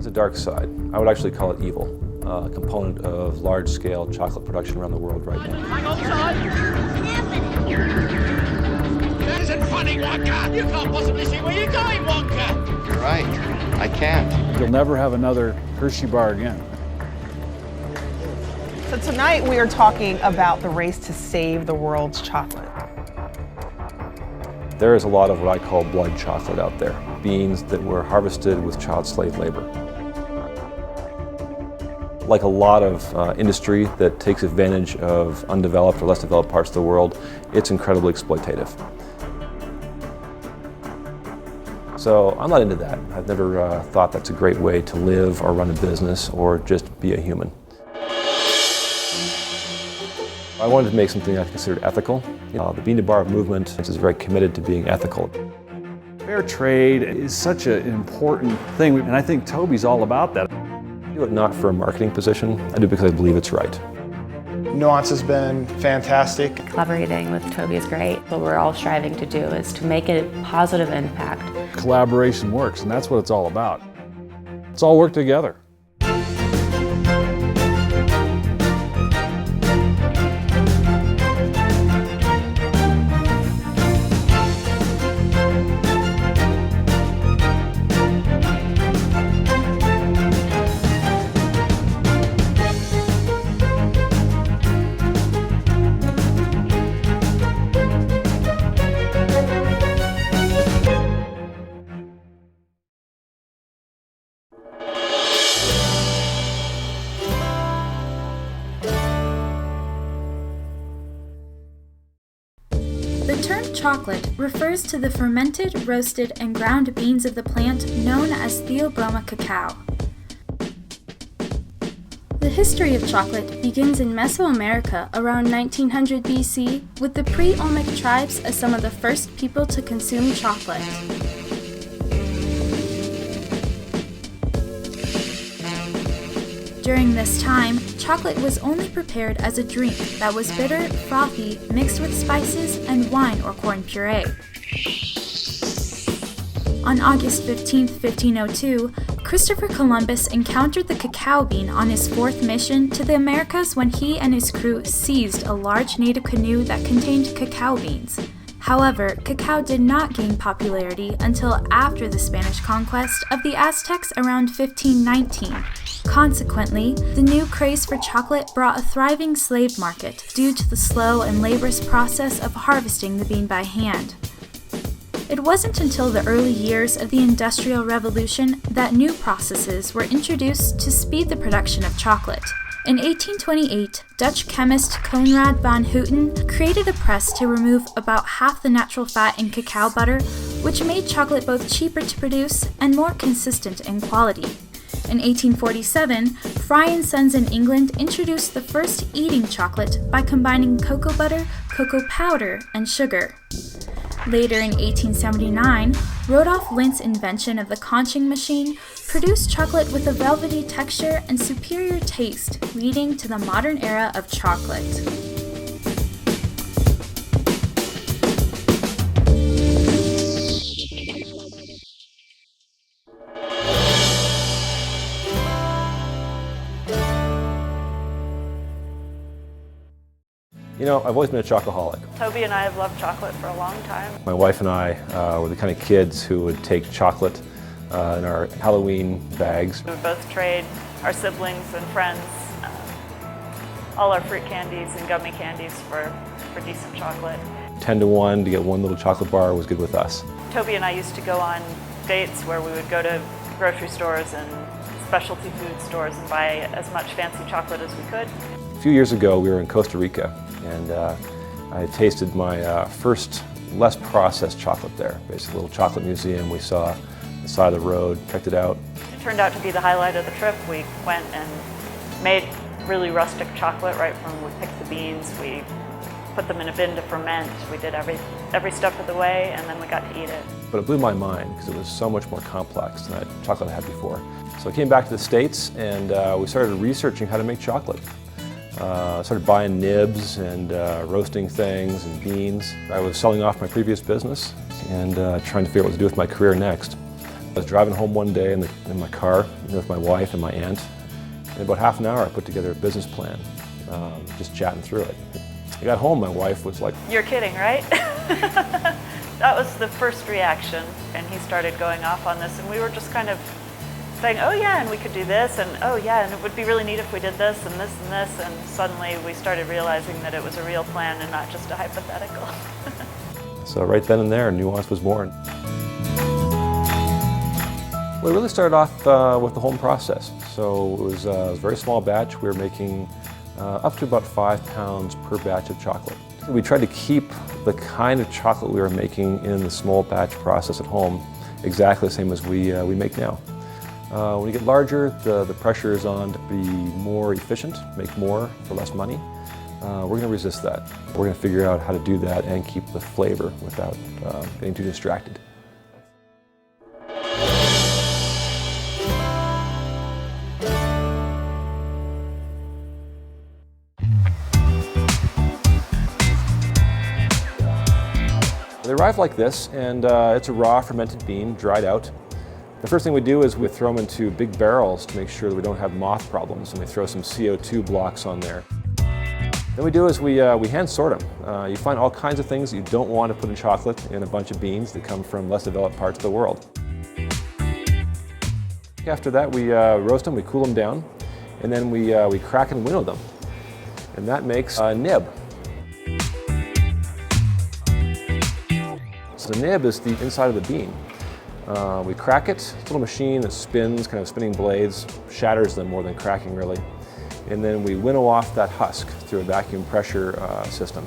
It's a dark side. I would actually call it evil, a component of large-scale chocolate production around the world right now. Hang on, son! That isn't funny, Wonka! You can't possibly see where you're going, Wonka! You're right. I can't. You'll never have another Hershey bar again. So tonight we are talking about the race to save the world's chocolate. There is a lot of what I call blood chocolate out there, beans that were harvested with child slave labor. Like a lot of industry that takes advantage of undeveloped or less developed parts of the world, it's incredibly exploitative. So I'm not into that. I've never thought that's a great way to live or run a business or just be a human. I wanted to make something I considered ethical. The Bean to Bar movement is very committed to being ethical. Fair trade is such an important thing, and I think Toby's all about that. I do it not for a marketing position, I do it because I believe it's right. Nuance has been fantastic. Collaborating with Toby is great. What we're all striving to do is to make a positive impact. Collaboration works, and that's what it's all about. Let's all work together. The term chocolate refers to the fermented, roasted, and ground beans of the plant known as Theobroma cacao. The history of chocolate begins in Mesoamerica around 1900 BC, with the pre-Olmec tribes as some of the first people to consume chocolate. During this time, chocolate was only prepared as a drink that was bitter, frothy, mixed with spices and wine or corn puree. On August 15, 1502, Christopher Columbus encountered the cacao bean on his fourth mission to the Americas when he and his crew seized a large native canoe that contained cacao beans. However, cacao did not gain popularity until after the Spanish conquest of the Aztecs around 1519. Consequently, the new craze for chocolate brought a thriving slave market due to the slow and laborious process of harvesting the bean by hand. It wasn't until the early years of the Industrial Revolution that new processes were introduced to speed the production of chocolate. In 1828, Dutch chemist Conrad van Houten created a press to remove about half the natural fat in cacao butter, which made chocolate both cheaper to produce and more consistent in quality. In 1847, Fry & Sons in England introduced the first eating chocolate by combining cocoa butter, cocoa powder, and sugar. Later in 1879, Rodolphe Lindt's invention of the conching machine produced chocolate with a velvety texture and superior taste, leading to the modern era of chocolate. You know, I've always been a chocoholic. Toby and I have loved chocolate for a long time. My wife and I were the kind of kids who would take chocolate in our Halloween bags. We would both trade our siblings and friends, all our fruit candies and gummy candies for decent chocolate. 10 to 1 to get one little chocolate bar was good with us. Toby and I used to go on dates where we would go to grocery stores and specialty food stores and buy as much fancy chocolate as we could. A few years ago, we were in Costa Rica, and I tasted my first less processed chocolate there. Basically, a little chocolate museum we saw on the side of the road, checked it out. It turned out to be the highlight of the trip. We went and made really rustic chocolate right from we picked the beans, we put them in a bin to ferment, we did every step of the way, and then we got to eat it. But it blew my mind because it was so much more complex than that chocolate I had before. So I came back to the States and we started researching how to make chocolate. Started buying nibs and roasting things and beans. I was selling off my previous business and trying to figure out what to do with my career next. I was driving home one day in my car with my wife and my aunt. In about half an hour, I put together a business plan, just chatting through it. I got home, my wife was like, "You're kidding, right?" That was the first reaction, and he started going off on this, and we were just kind of saying, "Oh yeah, and we could do this, and oh yeah, and it would be really neat if we did this and this and this," and suddenly we started realizing that it was a real plan and not just a hypothetical. So right then and there, Nuance was born. We really started off with the home process. So it was a very small batch. We were making up to about 5 pounds per batch of chocolate. We tried to keep the kind of chocolate we were making in the small batch process at home exactly the same as we make now. When you get larger, the pressure is on to be more efficient, make more for less money. We're going to resist that. We're going to figure out how to do that and keep the flavor without getting too distracted. They arrive like this, and it's a raw fermented bean, dried out. The first thing we do is we throw them into big barrels to make sure that we don't have moth problems, and we throw some CO2 blocks on there. Then we do is we hand sort them. You find all kinds of things that you don't want to put in chocolate in a bunch of beans that come from less developed parts of the world. After that, we roast them, we cool them down, and then we crack and winnow them. And that makes a nib. So the nib is the inside of the bean. We crack it. It's a little machine that spins, kind of spinning blades, shatters them more than cracking really. And then we winnow off that husk through a vacuum pressure system.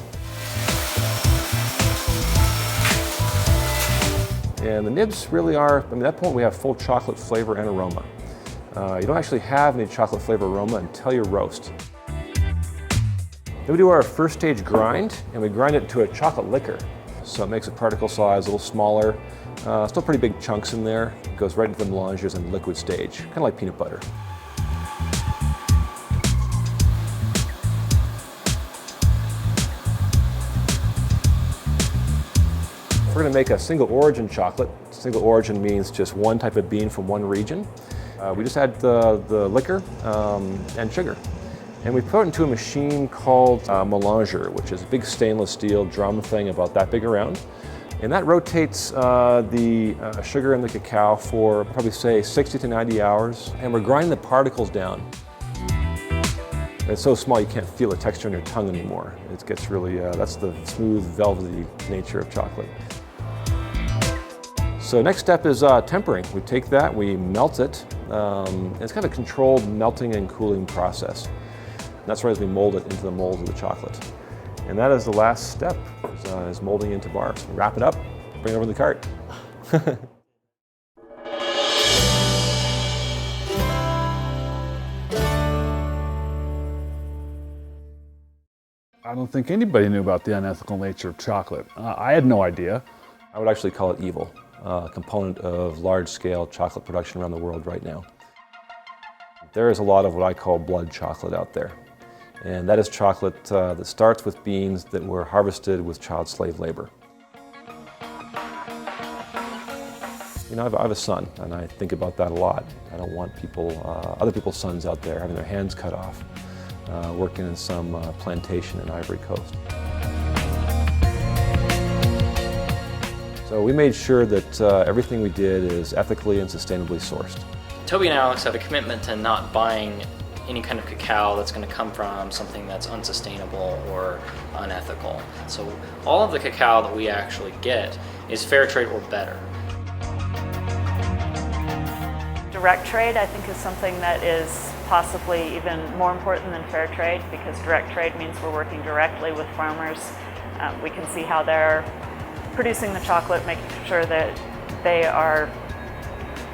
And the nibs really are, at that point we have full chocolate flavor and aroma. You don't actually have any chocolate flavor aroma until you roast. Then we do our first stage grind, and we grind it to a chocolate liquor. So it makes the particle size a little smaller. Still pretty big chunks in there. It goes right into the melanges in the liquid stage, kind of like peanut butter. We're going to make a single origin chocolate. Single origin means just one type of bean from one region. We just add the liquor and sugar. And we put it into a machine called a melanger, which is a big stainless steel drum thing about that big around. And that rotates the sugar and the cacao for probably say 60 to 90 hours. And we're grinding the particles down. It's so small you can't feel the texture on your tongue anymore. It gets really, that's the smooth, velvety nature of chocolate. So next step is tempering. We take that, we melt it. It's kind of a controlled melting and cooling process. And that's right as we mold it into the molds of the chocolate. And that is the last step, is molding into bars. Wrap it up, bring it over the cart. I don't think anybody knew about the unethical nature of chocolate. I had no idea. I would actually call it evil, a component of large-scale chocolate production around the world right now. There is a lot of what I call blood chocolate out there. And that is chocolate that starts with beans that were harvested with child slave labor. You know, I have a son, and I think about that a lot. I don't want people, other people's sons out there having their hands cut off, working in some plantation in Ivory Coast. So we made sure that everything we did is ethically and sustainably sourced. Toby and Alex have a commitment to not buying any kind of cacao that's going to come from something that's unsustainable or unethical. So all of the cacao that we actually get is fair trade or better. Direct trade, I think, is something that is possibly even more important than fair trade, because direct trade means we're working directly with farmers. We can see how they're producing the chocolate, making sure that they are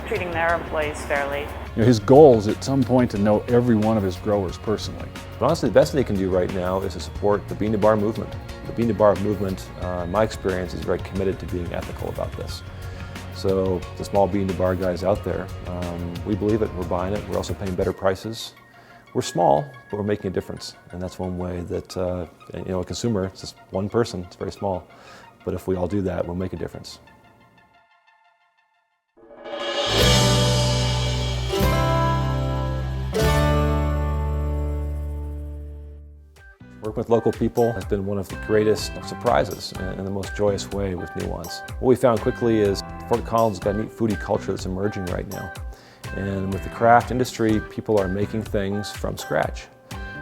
treating their employees fairly. You know, his goal is at some point to know every one of his growers personally. But honestly, the best thing they can do right now is to support the bean to bar movement. The bean to bar movement, in my experience, is very committed to being ethical about this. So the small bean to bar guys out there, we believe it, we're buying it, we're also paying better prices. We're small, but we're making a difference. And that's one way that, you know, a consumer, it's just one person, it's very small. But if we all do that, we'll make a difference. Working with local people has been one of the greatest surprises in the most joyous way with Nuance. What we found quickly is Fort Collins has got a neat foodie culture that's emerging right now. And with the craft industry, people are making things from scratch.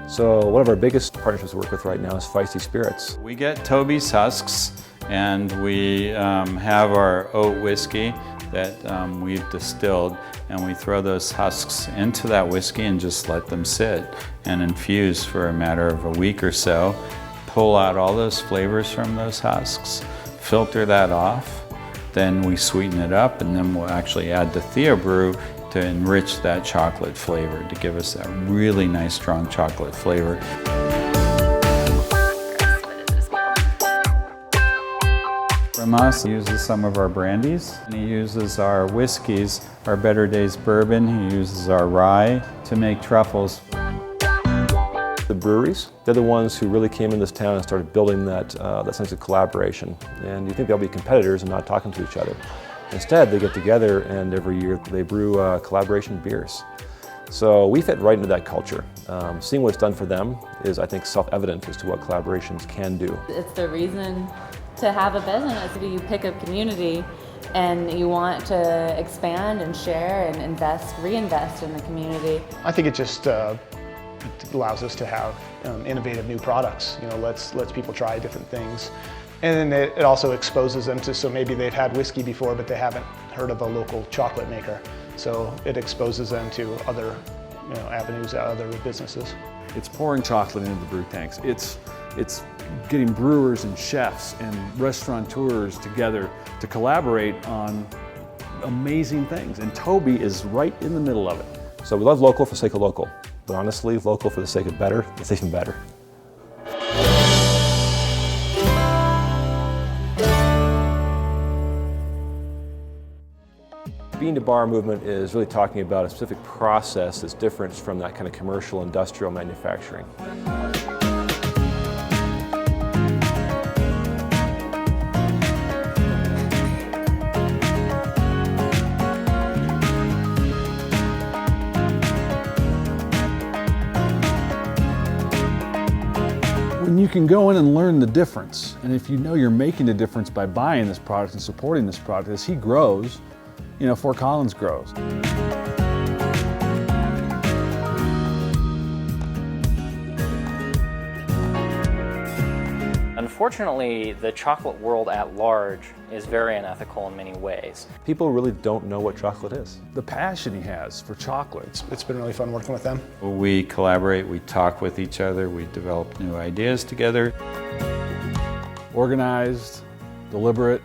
So one of our biggest partnerships we work with right now is Feisty Spirits. We get Toby's husks, and we have our oat whiskey that we've distilled, and we throw those husks into that whiskey and just let them sit and infuse for a matter of a week or so. Pull out all those flavors from those husks, filter that off, then we sweeten it up, and then we'll actually add the Theobrew to enrich that chocolate flavor, to give us that really nice strong chocolate flavor. From us, he uses some of our brandies, and he uses our whiskeys, our Better Days bourbon, he uses our rye to make truffles. The breweries, they're the ones who really came in this town and started building that sense of collaboration. And you think they'll be competitors and not talking to each other. Instead, they get together and every year they brew collaboration beers. So we fit right into that culture. Seeing what it's done for them is, I think, self-evident as to what collaborations can do. It's the reason to have a business. You pick a community and you want to expand and share and reinvest in the community. I think it just it allows us to have innovative new products. You know, lets people try different things. And then it also exposes them to, so maybe they've had whiskey before, but they haven't heard of a local chocolate maker. So it exposes them to other avenues, other businesses. It's pouring chocolate into the brew tanks. It's getting brewers and chefs and restaurateurs together to collaborate on amazing things. And Toby is right in the middle of it. So we love local for the sake of local, but honestly, local for the sake of better, it's even better. Bean to bar movement is really talking about a specific process that's different from that kind of commercial industrial manufacturing. When you can go in and learn the difference, and if you know you're making a difference by buying this product and supporting this product, as he grows, Fort Collins grows. Unfortunately, the chocolate world at large is very unethical in many ways. People really don't know what chocolate is. The passion he has for chocolate. It's been really fun working with them. We collaborate, we talk with each other, we develop new ideas together. Organized, deliberate,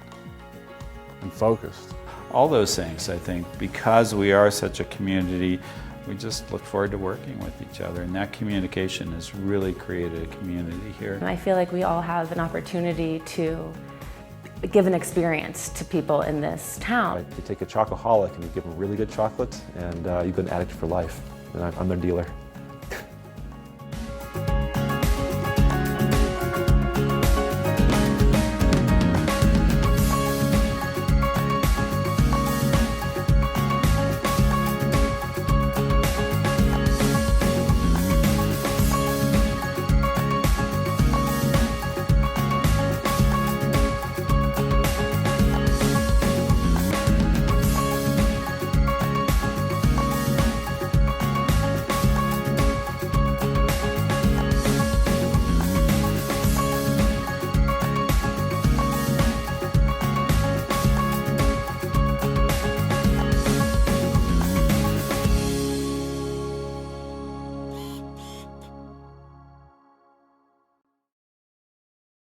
and focused. All those things, I think, because we are such a community, we just look forward to working with each other, and that communication has really created a community here. I feel like we all have an opportunity to give an experience to people in this town. You take a chocoholic and you give them really good chocolate, and you've been an addict for life, and I'm their dealer.